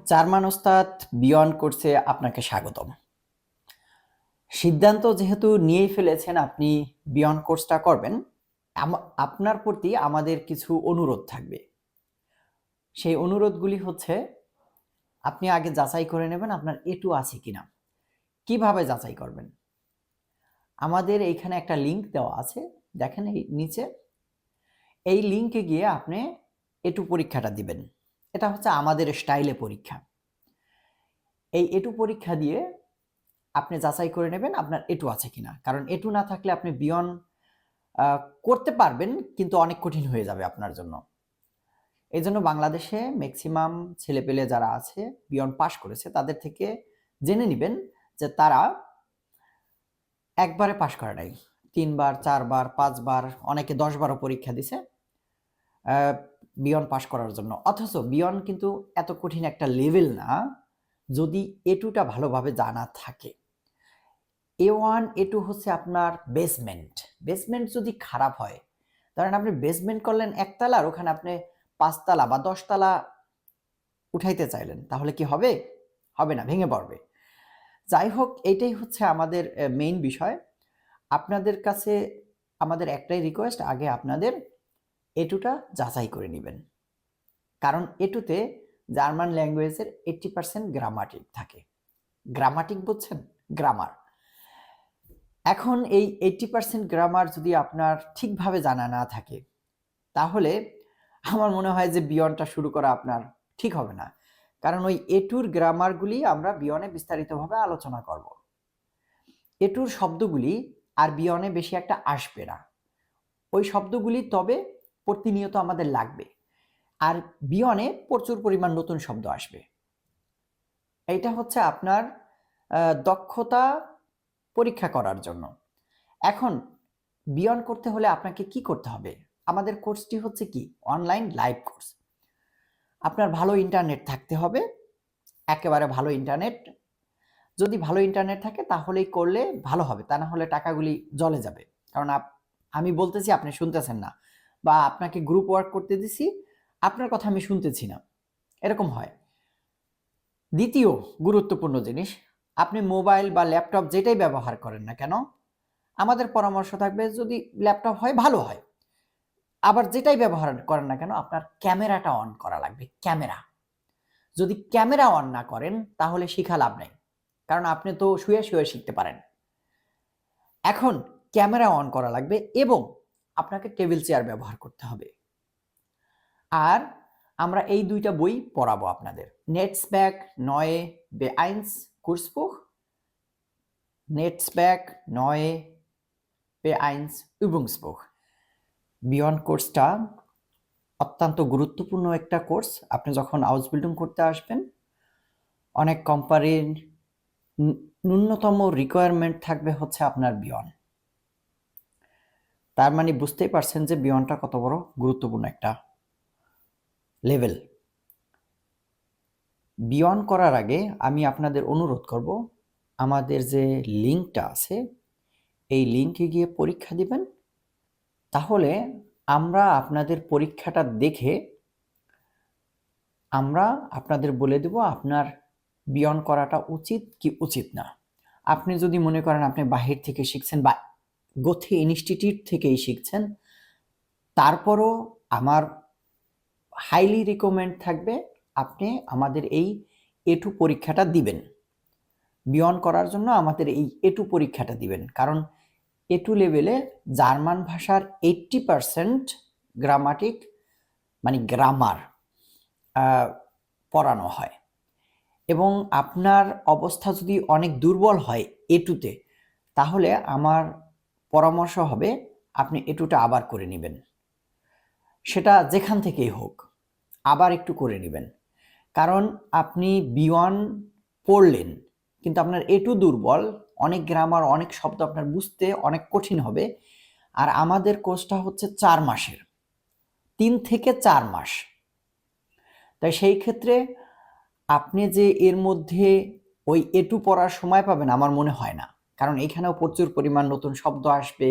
German ওস্তাদ beyond কোর্সে আপনাকে স্বাগতম। সিদ্ধান্ত যেহেতু নিয়েই ফেলেছেন আপনি বিয়ন্ড কোর্সটা করবেন, আপনার প্রতি আমাদের কিছু অনুরোধ থাকবে। সেই অনুরোধগুলি হচ্ছে আপনি আগে যাচাই করে নেবেন আপনার এটু আছে কিনা। কিভাবে যাচাই করবেন? আমাদের এইখানে একটা লিংক দেওয়া আছে, দেখেন এই নিচে। এই লিংকে গিয়ে আপনি এটু পরীক্ষাটা দিবেন। এটা হচ্ছে আমাদের স্টাইলে পরীক্ষা। এই এটু পরীক্ষা দিয়ে আপনি যাচাই করে নেবেন আপনার এটু আছে কিনা। কারণ এটু না থাকলে আপনি বিয়ন্ড করতে পারবেন, কিন্তু অনেক কঠিন হয়ে যাবে আপনার জন্য। এই জন্য বাংলাদেশে ম্যাক্সিমাম ছেলেপেলে যারা আছে বিয়ন্ড পাস করেছে তাদের থেকে জেনে নেবেন যে তারা একবারে পাস করে নাই, 3 বার 4 বার 5 বার, অনেকে 10 বারও পরীক্ষা দিছে বিয়ন্ড পাস করার জন্য। অথচ বিয়ন্ড কিন্তু এত কঠিন একটা লেভেল না যদি এটুটা ভালোভাবে জানা থাকে। A1 A2 হচ্ছে আপনার বেসমেন্ট। বেসমেন্ট যদি খারাপ হয়, ধরেন আপনি বেসমেন্ট করলেন একতলা, আর ওখানে আপনি 5 তালা বা 10 তালা উঠাইতে চাইলেন, তাহলে কি হবে? হবে না, ভেঙে পড়বে। যাই হোক, এইটাই হচ্ছে আমাদের মেইন বিষয়। আপনাদের কাছে আমাদের একটাই রিকোয়েস্ট, আগে আপনাদের এটুটা যাচাই করে নেবেন। কারণ এটুতে জার্মান ল্যাঙ্গুয়েজের 80% গ্রামাটিক থাকে। গ্রামাটিক বুঝছেন? গ্রামার। এখন এই 80% গ্রামার যদি আপনার ঠিকভাবে জানা না থাকে, তাহলে আমার মনে হয় যে বিয়ন্ডটা শুরু করা আপনার ঠিক হবে না। কারণ ওই এটুর গ্রামারগুলি আমরা বিয়নে বিস্তারিতভাবে আলোচনা করব। এটুর শব্দগুলি আর বিয়নে বেশি একটা আসবে না। ওই শব্দগুলি তবে প্রতিনিয়ত আমাদের লাগবে, আর বিয়নে প্রচুর পরিমাণ নতুন শব্দ আসবে। এইটা হচ্ছে আপনার দক্ষতা পরীক্ষা করার জন্য। এখন বিয়ন্ড করতে হলে আপনাকে কি করতে হবে? আমাদের কোর্সটি হচ্ছে কি অনলাইন লাইভ কোর্স। আপনার ভালো ইন্টারনেট থাকতে হবে, একেবারে ভালো ইন্টারনেট। যদি ভালো ইন্টারনেট থাকে তাহলেই করলে ভালো হবে, তা না হলে টাকাগুলি জলে যাবে। কারণ আমি বলতেছি আপনি শুনতেছেন না, বা আপনাকে গ্রুপ ওয়ার্ক করতে দিছি আপনার কথা আমি শুনতেছি না, এরকম হয়। দ্বিতীয় গুরুত্বপূর্ণ জিনিস, আপনি মোবাইল বা ল্যাপটপ যেটাই ব্যবহার করেন না কেন, আমাদের পরামর্শ থাকবে যদি ল্যাপটপ হয় ভালো হয়, আবার যেটাই ব্যবহার করেন না কেন আপনার ক্যামেরাটা অন করা লাগবে। ক্যামেরা যদি ক্যামেরা অন না করেন তাহলে শিখা লাভ নাই, কারণ আপনি তো শুয়ে শুয়ে শিখতে পারেন। এখন ক্যামেরা অন করা লাগবে এবং আপনাকে টেবিল চেয়ার ব্যবহার করতে হবে। আর আমরা এই দুইটা বই পড়াবো আপনাদের, নেটসব্যাক নয়ে B1 Kursbuch, নেটসব্যাক নয়ে B1 Übungsbuch। বিয়ন্ড কোর্সটা অত্যন্ত গুরুত্বপূর্ণ একটা কোর্স। আপনি যখন আউসবিল্ডিং করতে আসবেন, অনেক কোম্পানির ন্যূনতম রিকোয়ারমেন্ট থাকবে হচ্ছে আপনার বিয়ন্ড। তার মানে বুঝতেই পারছেন যে বিয়ন্ডটা কত বড় গুরুত্বপূর্ণ একটা লেভেল। বিয়ন্ড করার আগে আমি আপনাদের অনুরোধ করব, আমাদের যে লিঙ্কটা আছে এই লিঙ্কে গিয়ে পরীক্ষা দিবেন। তাহলে আমরা আপনাদের পরীক্ষাটা দেখে আমরা আপনাদের বলে দেব আপনার বিয়ন্ড করাটা উচিত কি উচিত না। আপনি যদি মনে করেন আপনি বাহির থেকে শিখছেন বা গোথে ইনস্টিটিউট থেকেই শিখছেন, তারপরও আমার হাইলি রিকমেন্ড থাকবে আপনি আমাদের এই এটু পরীক্ষাটা দিবেন। বিয়ন্ড করার জন্য আমাদের এই এটু পরীক্ষাটা দিবেন, কারণ এটু লেভেলে জার্মান ভাষার 80% গ্রামাটিক মানে গ্রামার পড়ানো হয়। এবং আপনার অবস্থা যদি অনেক দুর্বল হয় এটুতে, তাহলে আমার পরামর্শ হবে আপনি এটুটা আবার করে নেবেন, সেটা যেখান থেকেই হোক আবার একটু করে নেবেন। কারণ আপনি B1 পড়লেন কিন্তু আপনার এটু দুর্বল, অনেক গ্রামার অনেক শব্দ আপনার বুঝতে অনেক কঠিন হবে। আর আমাদের কোর্সটা হচ্ছে 4 মাসের, 3 থেকে 4 মাস। তাই সেই ক্ষেত্রে আপনি যে এর মধ্যে ওই এটু পড়ার সময় পাবেন আমার মনে হয় না, কারণ এখানেও প্রচুর পরিমাণ নতুন শব্দ আসবে।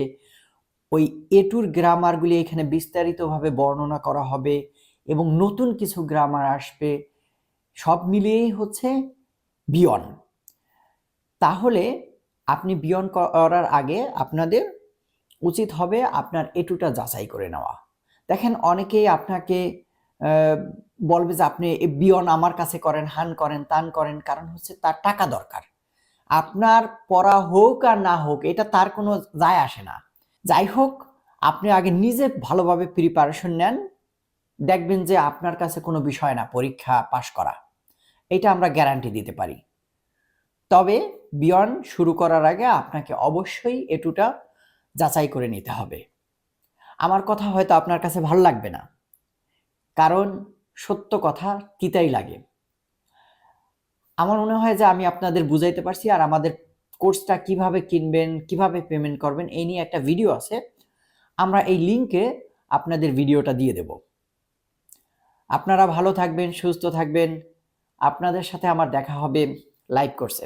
ওই এটুর গ্রামারগুলি এখানে বিস্তারিতভাবে বর্ণনা করা হবে এবং নতুন কিছু গ্রামার আসবে, সব মিলিয়েই হচ্ছে বিয়ন। তাহলে আপনি বিয়ন করার আগে আপনাদের উচিত হবে আপনার এটুটা যাচাই করে নেওয়া। দেখেন অনেকেই আপনাকে বলবে যে আপনি বিয়ন আমার কাছে করেন, হান করেন, তান করেন, কারণ হচ্ছে তার টাকা দরকার। আপনার পড়া হোক আর না হোক এটা তার কোনো যায় আসে না। যাই হোক, আপনি আগে নিজে ভালোভাবে প্রিপারেশন নেন, দেখবেন যে আপনার কাছে কোনো বিষয় না পরীক্ষা পাশ করা, এটা আমরা গ্যারান্টি দিতে পারি। তবে বিয়ন শুরু করার আগে আপনাকে অবশ্যই এটুটা যাচাই করে নিতে হবে। আমার কথা হয়তো আপনার কাছে ভালো লাগবে না, কারণ সত্য কথা তিতাই লাগে। আমার মনে হয় যে আমি আপনাদের বুঝাইতে পারছি। আর আমাদের কোর্সটা কিভাবে কিনবেন, কিভাবে পেমেন্ট করবেন এই নিয়ে একটা ভিডিও আছে, আমরা এই লিংকে আপনাদের ভিডিওটা দিয়ে দেব। আপনারা ভালো থাকবেন, সুস্থ থাকবেন। আপনাদের সাথে আমার দেখা হবে লাইভ কোর্সে।